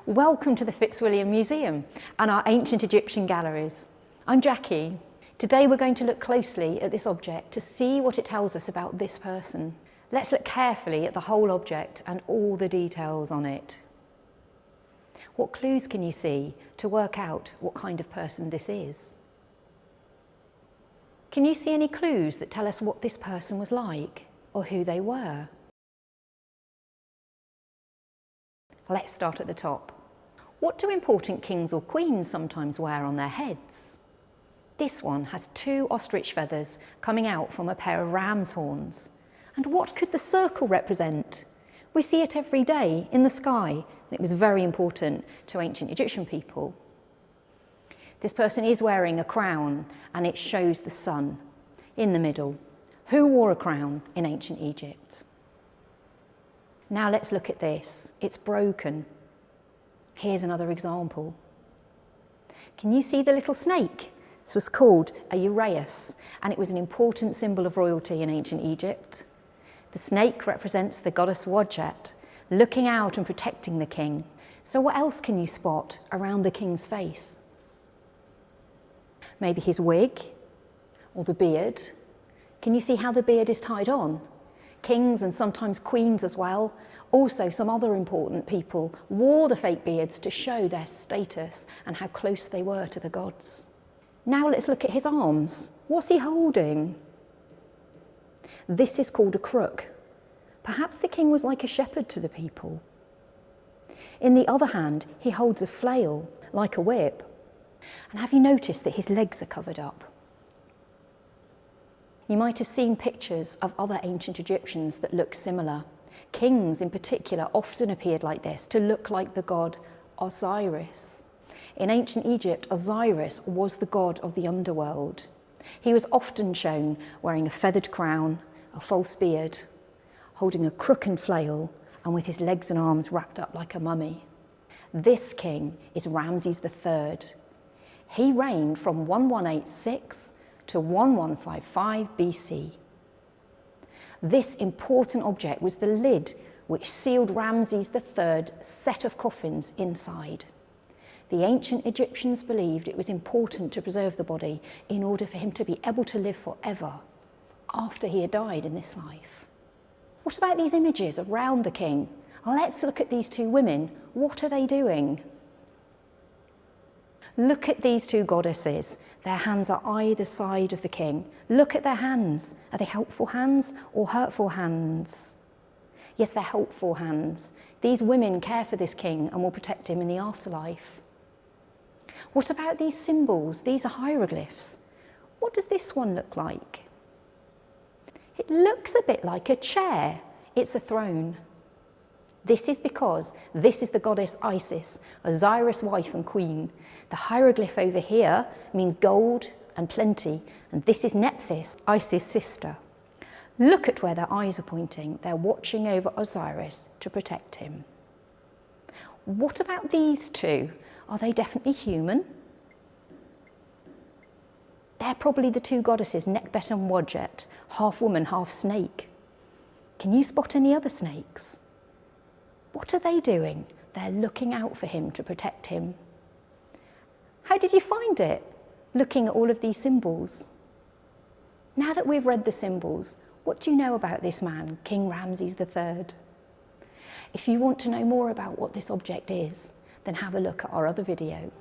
Welcome to the Fitzwilliam Museum and our ancient Egyptian galleries. I'm Jacqui. Today we're going to look closely at this object to see what it tells us about this person. Let's look carefully at the whole object and all the details on it. What clues can you see to work out what kind of person this is? Can you see any clues that tell us what this person was like or who they were? Let's start at the top. What do important kings or queens sometimes wear on their heads? This one has two ostrich feathers coming out from a pair of ram's horns. And what could the circle represent? We see it every day in the sky, and it was very important to ancient Egyptian people. This person is wearing a crown, and it shows the sun in the middle. Who wore a crown in ancient Egypt? Now let's look at this. It's broken. Here's another example. Can you see the little snake? This was called a uraeus, and it was an important symbol of royalty in ancient Egypt. The snake represents the goddess Wadjet, looking out and protecting the king. So what else can you spot around the king's face? Maybe his wig or the beard. Can you see how the beard is tied on? Kings and sometimes queens as well. Also, some other important people wore the fake beards to show their status and how close they were to the gods. Now let's look at his arms. What's he holding? This is called a crook. Perhaps the king was like a shepherd to the people. In the other hand, he holds a flail, like a whip. And have you noticed that his legs are covered up? You might have seen pictures of other ancient Egyptians that look similar. Kings in particular often appeared like this, to look like the god Osiris. In ancient Egypt, Osiris was the god of the underworld. He was often shown wearing a feathered crown, a false beard, holding a crook and flail, and with his legs and arms wrapped up like a mummy. This king is Ramesses III. He reigned from 1186 to 1155 BC. This important object was the lid which sealed Ramesses III's set of coffins inside. The ancient Egyptians believed it was important to preserve the body in order for him to be able to live forever after he had died in this life. What about these images around the king? Let's look at these two women. What are they doing? Look at these two goddesses. Their hands are either side of the king. Look at their hands. Are they helpful hands or hurtful hands? Yes, they're helpful hands. These women care for this king and will protect him in the afterlife. What about these symbols? These are hieroglyphs. What does this one look like? It looks a bit like a chair. It's a throne. This is because this is the goddess Isis, Osiris' wife and queen. The hieroglyph over here means gold and plenty, and this is Nephthys, Isis' sister. Look at where their eyes are pointing. They're watching over Osiris to protect him. What about these two? Are they definitely human? They're probably the two goddesses, Nekhbet and Wadjet, half woman, half snake. Can you spot any other snakes? What are they doing? They're looking out for him to protect him. How did you find it, looking at all of these symbols? Now that we've read the symbols, what do you know about this man, King Ramesses III? If you want to know more about what this object is, then have a look at our other video.